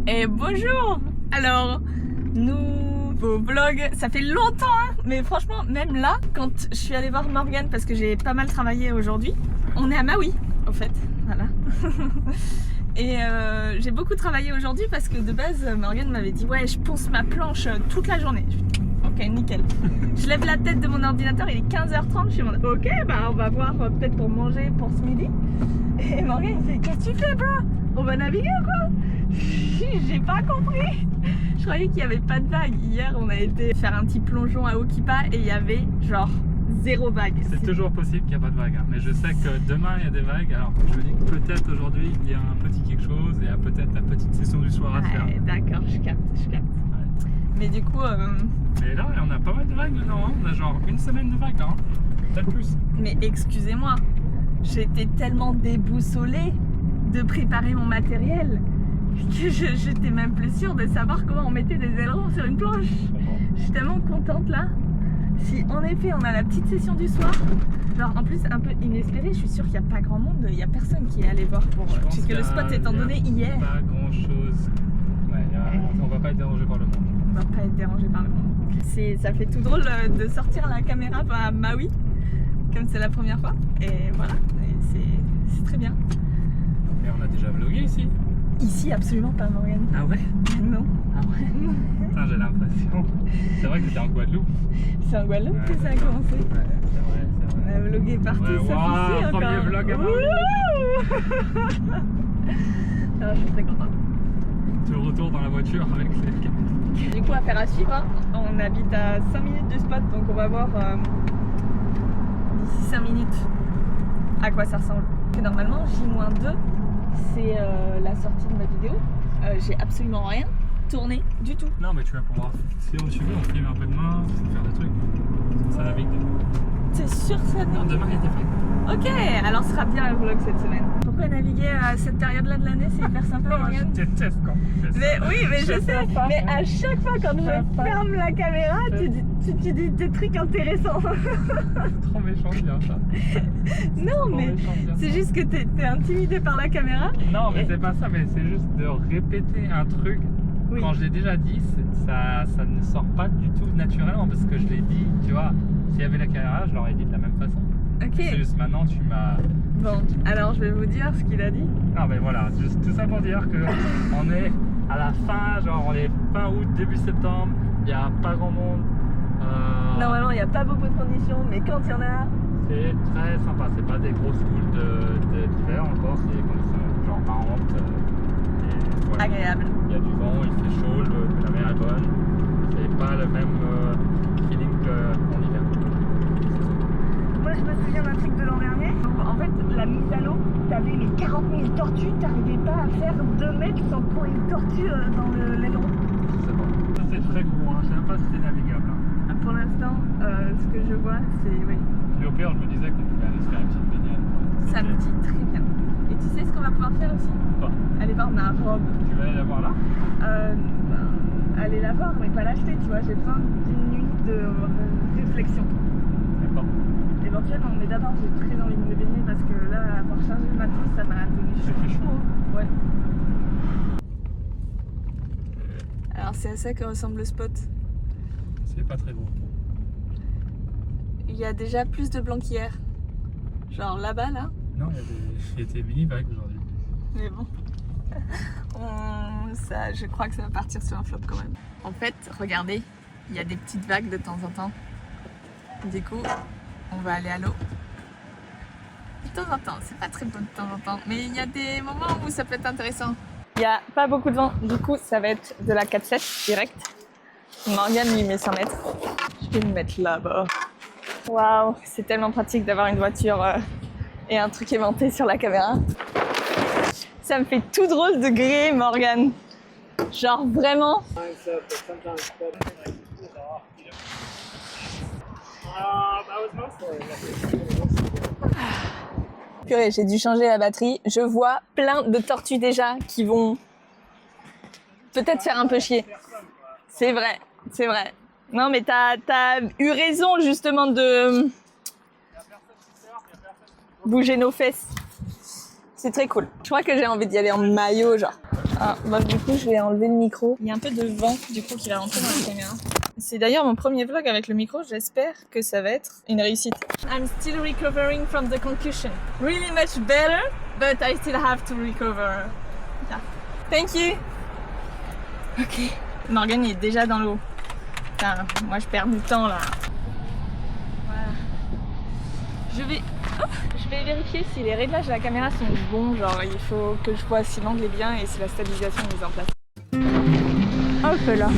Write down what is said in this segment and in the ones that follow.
Et bonjour. Alors, nouveau vlog, ça fait longtemps hein, mais franchement même là, quand je suis allée voir Morgane parce que j'ai pas mal travaillé aujourd'hui, on est à Maui au fait, voilà. Et j'ai beaucoup travaillé aujourd'hui parce que de base Morgane m'avait dit ouais je ponce ma planche toute la journée. Ok nickel. Je lève la tête de mon ordinateur, il est 15h30, je suis en mode ok bah on va voir peut-être pour manger pour ce midi. Et Morgane il fait qu'est-ce que tu fais bro? On va naviguer ou quoi? J'ai pas compris. Je croyais qu'il y avait pas de vagues. Hier on a été faire un petit plongeon à Okipa et il y avait genre zéro vague. C'est toujours possible qu'il n'y a pas de vagues, hein. Mais je sais que demain il y a des vagues, alors je me dis que peut-être aujourd'hui il y a un petit quelque chose et il y a peut-être la petite session du soir à faire. D'accord, je capte. Ouais. Mais du coup... Mais là on a pas mal de vagues dedans, hein. On a genre une semaine de vagues là, hein. Peut-être plus. Mais excusez-moi, j'étais tellement déboussolée de préparer mon matériel que j'étais même plus sûre de savoir comment on mettait des ailerons sur une planche. Je suis tellement contente là. Si en effet on a la petite session du soir, genre en plus un peu inespéré, je suis sûre qu'il n'y a pas grand monde, il n'y a personne qui est allé voir pour checker le spot étant donné hier. Pas grand chose. Ouais, on va pas être dérangé par le monde. On va pas être dérangé par le monde. Ça fait tout drôle de sortir la caméra à Maui, comme c'est la première fois. Et voilà, c'est très bien. Mais on a déjà vlogué ici. Ici absolument pas Morgane. Ah ouais? Non. Ah ouais? Putain, j'ai l'impression. C'est vrai que c'était en Guadeloupe. C'est en Guadeloupe que ça a commencé. Ouais, c'est vrai. On a vlogué partout, Ouais, sauf ici encore. Premier vlog à Maui. Alors, je suis très contente. Tu retournes dans la voiture avec les caméras. Du coup, affaire à suivre, hein. On habite à 5 minutes du spot, donc on va voir d'ici 5 minutes à quoi ça ressemble. Que normalement, J-2, c'est la sortie de ma vidéo. J'ai absolument rien tourné du tout. Non, mais tu vas pouvoir. Si on suivait, on filme un peu demain, faire des trucs. Ça navigue. T'es sûr que ça navigue? Non, demain il y a des vagues. Ok, alors ce sera bien un vlog cette semaine. Pourquoi naviguer à cette période-là de l'année? C'est hyper sympa, Morgane. Je déteste quand tu fais ça. Mais oui, mais je sais. Mais à chaque fois quand je ferme la caméra, tu dis des trucs intéressants. Trop méchant de dire ça. Non, mais c'est juste que t'es intimidé par la caméra. Non, mais c'est pas ça, mais c'est juste de répéter un truc. Oui. Quand je l'ai déjà dit, ça ne sort pas du tout naturellement parce que je l'ai dit, tu vois, s'il y avait la caméra, je l'aurais dit de la même façon. Ok. C'est juste maintenant, tu m'as... Bon, alors je vais vous dire ce qu'il a dit. Non, mais voilà, juste tout ça pour dire que on est à la fin, genre on est fin août, début septembre, il n'y a pas grand monde. Normalement, il n'y a pas beaucoup de conditions, mais quand il y en a... C'est très sympa, c'est pas des grosses boules d'hiver encore, c'est des conditions genre marrantes. Et voilà. Agréable. Il y a du vent, il fait chaud, la mer est bonne. C'est pas le même feeling qu'en hiver. Moi, je me souviens d'un truc de l'an dernier. En fait, la mise à l'eau, t'avais les 40 000 tortues, t'arrivais pas à faire 2 mètres sans prendre une tortue dans l'aileron. Je sais pas. Ça c'est très gros, hein. Je sais même pas si c'est navigable. Hein. Pour l'instant, ce que je vois, c'est... Oui. Et au pire, je me disais qu'on pouvait aller se faire une petite baignade. Ça me dit très bien. Et tu sais ce qu'on va pouvoir faire aussi? Quoi? Aller voir ma robe. Tu vas aller la voir là? Aller la voir, mais pas l'acheter, tu vois. J'ai besoin d'une nuit de réflexion. D'accord. Éventuellement, mais d'abord, j'ai très envie de me baigner parce que là, avoir chargé le matos, ça m'a donné chaud. Ça fait chaud, hein? Ouais. Alors, c'est à ça que ressemble le spot. C'est pas très beau. Il y a déjà plus de blanc qu'hier. Genre là-bas, là. Non, il y a des mini-vagues aujourd'hui. Mais bon. Ça, je crois que ça va partir sur un flop quand même. En fait, regardez, il y a des petites vagues de temps en temps. Du coup, on va aller à l'eau. De temps en temps, c'est pas très beau de temps en temps, mais il y a des moments où ça peut être intéressant. Il n'y a pas beaucoup de vent, du coup ça va être de la 4-7 direct. Morgane lui met 100 mètres. Je vais me mettre là-bas. Waouh, c'est tellement pratique d'avoir une voiture et un truc aimanté sur la caméra. Ça me fait tout drôle de griller Morgane. Genre vraiment. Purée, j'ai dû changer la batterie. Je vois plein de tortues déjà qui vont peut-être faire un peu chier. C'est vrai, c'est vrai. Non mais t'as eu raison justement de bouger nos fesses. C'est très cool. Je crois que j'ai envie d'y aller en maillot, genre. Ah, bah du coup, je vais enlever le micro. Il y a un peu de vent, du coup, qui va rentrer dans la caméra. C'est d'ailleurs mon premier vlog avec le micro. J'espère que ça va être une réussite. I'm still recovering from the concussion. Really much better, but I still have to recover. Yeah. Thank you. Ok. Morgane est déjà dans l'eau. Putain, moi je perds du temps là. Voilà. Je vais vérifier si les réglages de la caméra sont bons. Genre, il faut que je vois si l'angle est bien et si la stabilisation est mise en place. Hop là.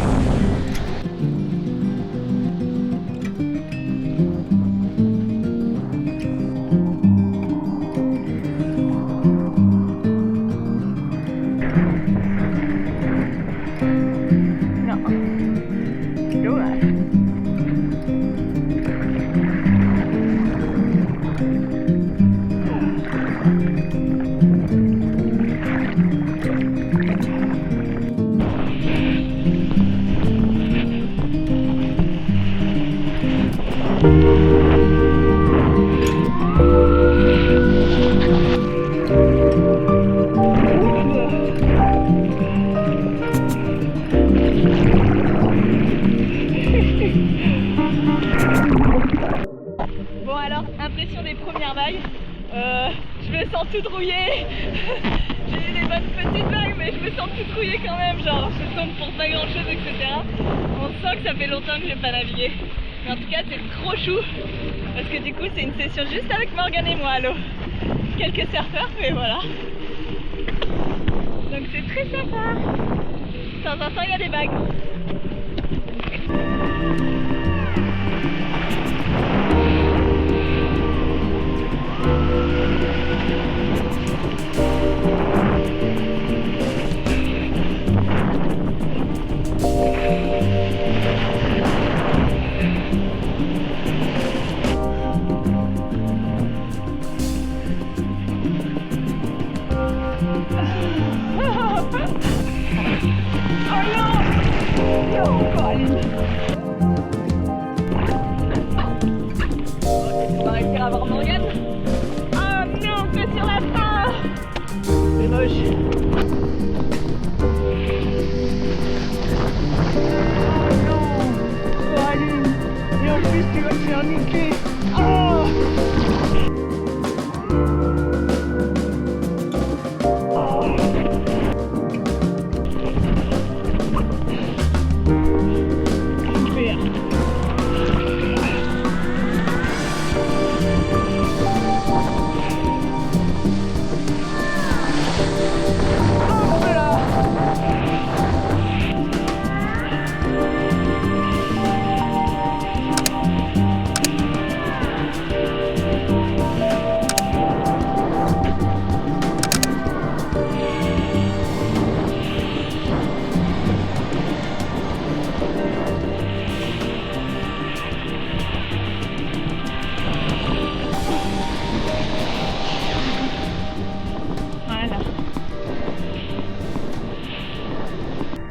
Bon alors, impression des premières vagues, je me sens toute rouillée. J'ai eu des bonnes petites vagues mais je me sens toute rouillée quand même, genre je tombe pour pas grand chose etc. On sent que ça fait longtemps que j'ai pas navigué. Mais en tout cas c'est trop chou, parce que du coup c'est une session juste avec Morgane et moi à l'eau. Quelques surfeurs mais voilà. Donc c'est très sympa. De temps en temps il y a des vagues. On va réussir à voir Morgane. Oh non, que sur la fin. C'est moche. Oh non, Coraline. Et en plus tu vas te faire niquer. Oh.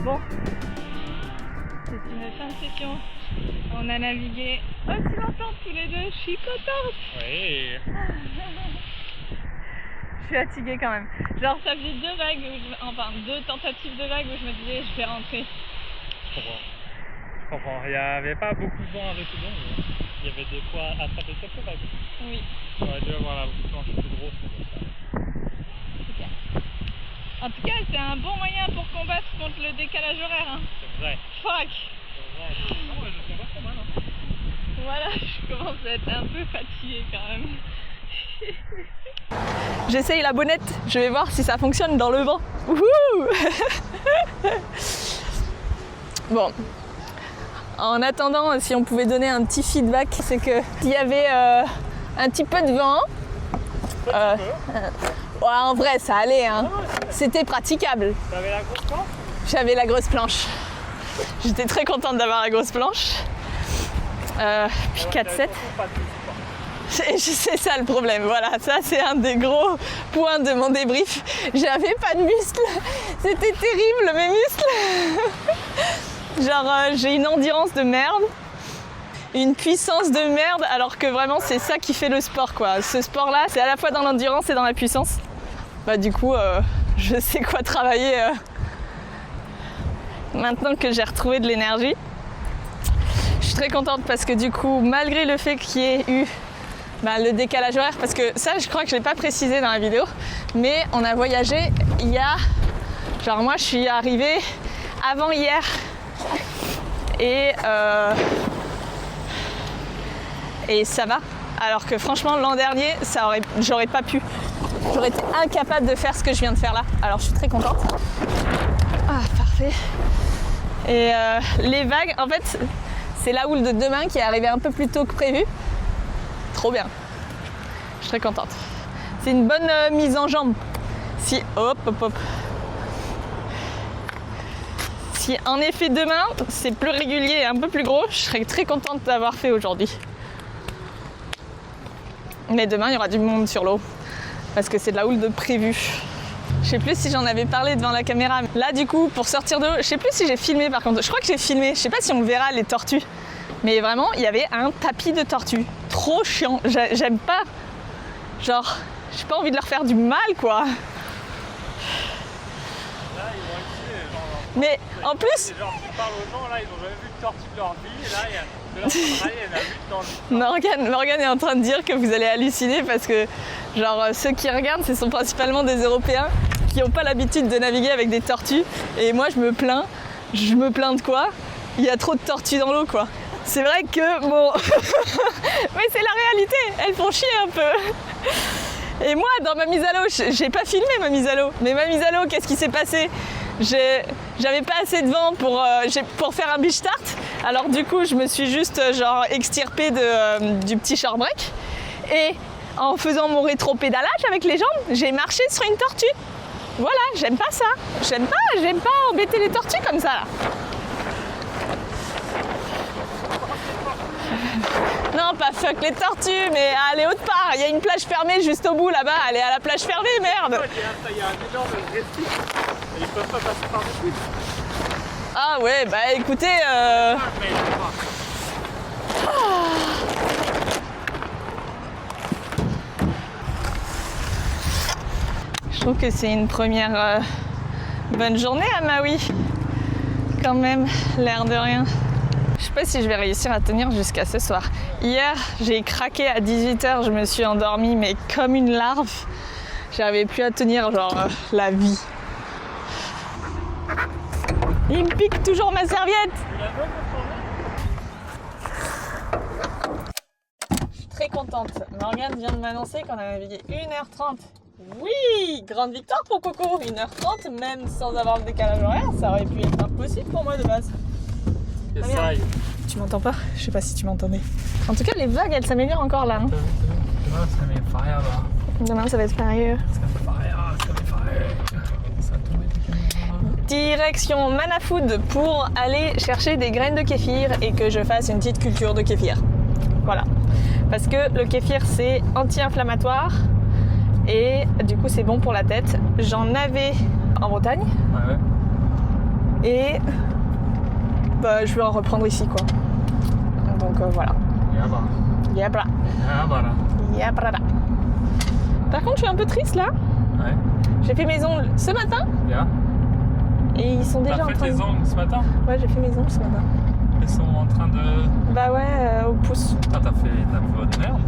Bon, c'est une fin de session. On a navigué aussi longtemps tous les deux, je suis contente. Oui. Je suis fatiguée quand même. Genre ça faisait deux vagues, deux tentatives de vagues où je me disais je vais rentrer. Je comprends. Il n'y avait pas beaucoup de vent avec tout le monde, mais il y avait des fois attraper quelques vagues. Oui. J'aurais dû avoir la planche plus grosse pour ça. Super. En tout cas, c'est un bon moyen pour combattre contre le décalage horaire. Hein. C'est vrai. Fuck. C'est vrai. Non, je suis pas trop mal. Hein. Voilà, je commence à être un peu fatiguée quand même. J'essaye la bonnette, je vais voir si ça fonctionne dans le vent. Wouhou. Bon, en attendant, si on pouvait donner un petit feedback, c'est que s'il y avait un petit peu de vent, ouais, en vrai ça allait, hein. C'était praticable. T'avais la grosse planche ? J'avais la grosse planche. J'étais très contente d'avoir la grosse planche. Puis 4-7. C'est ça le problème, voilà, ça c'est un des gros points de mon débrief. J'avais pas de muscles, c'était terrible mes muscles. Genre j'ai une endurance de merde, une puissance de merde, alors que vraiment c'est ça qui fait le sport quoi. Ce sport là c'est à la fois dans l'endurance et dans la puissance. bah du coup je sais quoi travailler maintenant que j'ai retrouvé de l'énergie. Je suis très contente parce que du coup, malgré le fait qu'il y ait eu le décalage horaire, parce que ça je crois que je ne l'ai pas précisé dans la vidéo, mais on a voyagé il y a, genre moi je suis arrivée avant hier et ça va, alors que franchement l'an dernier j'aurais pas pu, j'aurais été incapable de faire ce que je viens de faire là, alors je suis très contente. Ah parfait. Et les vagues, en fait c'est la houle de demain qui est arrivée un peu plus tôt que prévu. Trop bien. Je suis très contente. C'est une bonne mise en jambe. Si en effet demain c'est plus régulier et un peu plus gros, je serais très contente d'avoir fait aujourd'hui. Mais demain il y aura du monde sur l'eau parce que c'est de la houle de prévu. Je sais plus si j'en avais parlé devant la caméra. Là du coup pour sortir de l'eau, je sais plus si j'ai filmé par contre. Je crois que j'ai filmé. Je sais pas si on verra les tortues. Mais vraiment il y avait un tapis de tortues. Trop chiant. J'aime pas. Genre j'ai pas envie de leur faire du mal quoi. Mais en plus, genre qui parlent aux gens là, ils ont jamais vu de tortue de leur vie et là il y a de leur travail, Morgane est en train de dire que vous allez halluciner parce que genre ceux qui regardent ce sont principalement des Européens qui n'ont pas l'habitude de naviguer avec des tortues et moi je me plains de quoi? Il y a trop de tortues dans l'eau quoi. C'est vrai que bon mais c'est la réalité, elles font chier un peu. Et moi dans ma mise à l'eau, j'ai pas filmé ma mise à l'eau, mais ma mise à l'eau qu'est-ce qui s'est passé? J'avais pas assez de vent pour faire un beach start, alors du coup je me suis juste genre extirpée du petit short break et en faisant mon rétro-pédalage avec les jambes, j'ai marché sur une tortue. Voilà, j'aime pas ça. J'aime pas embêter les tortues comme ça là. Non, pas fuck les tortues, mais aller autre part. Il y a une plage fermée juste au bout là-bas. Allez à la plage fermée, merde. Il y a un énorme récif et ils peuvent pas passer par-dessus. Ah ouais, bah écoutez... Je trouve que c'est une première bonne journée à Maui. Quand même, l'air de rien. Je sais pas si je vais réussir à tenir jusqu'à ce soir. Hier, j'ai craqué à 18h, je me suis endormie, mais comme une larve. J'arrivais plus à tenir, genre, la vie. Il me pique toujours ma serviette. Je suis très contente. Morgane vient de m'annoncer qu'on a navigué 1h30. Oui, grande victoire pour Coco. 1h30, même sans avoir le décalage horaire, ça aurait pu être impossible pour moi de base. Essaye. Tu m'entends pas? Je sais pas si tu m'entendais. En tout cas, les vagues, elles s'améliorent encore là. Hein. Demain, ça va être pareil. Direction Manafood pour aller chercher des graines de kéfir et que je fasse une petite culture de kéfir. Voilà. Parce que le kéfir, c'est anti-inflammatoire et du coup, c'est bon pour la tête. J'en avais en Bretagne. Ouais. Et bah, je vais en reprendre ici quoi. Donc voilà. Yabra. Par contre, je suis un peu triste là. Ouais. J'ai fait mes ongles ce matin. Yeah. Et ils sont déjà en train de... T'as fait tes ongles ce matin? Ouais, j'ai fait mes ongles ce matin. Ils sont en train de... Bah ouais, au pouce. Ah, t'as fait de la merde.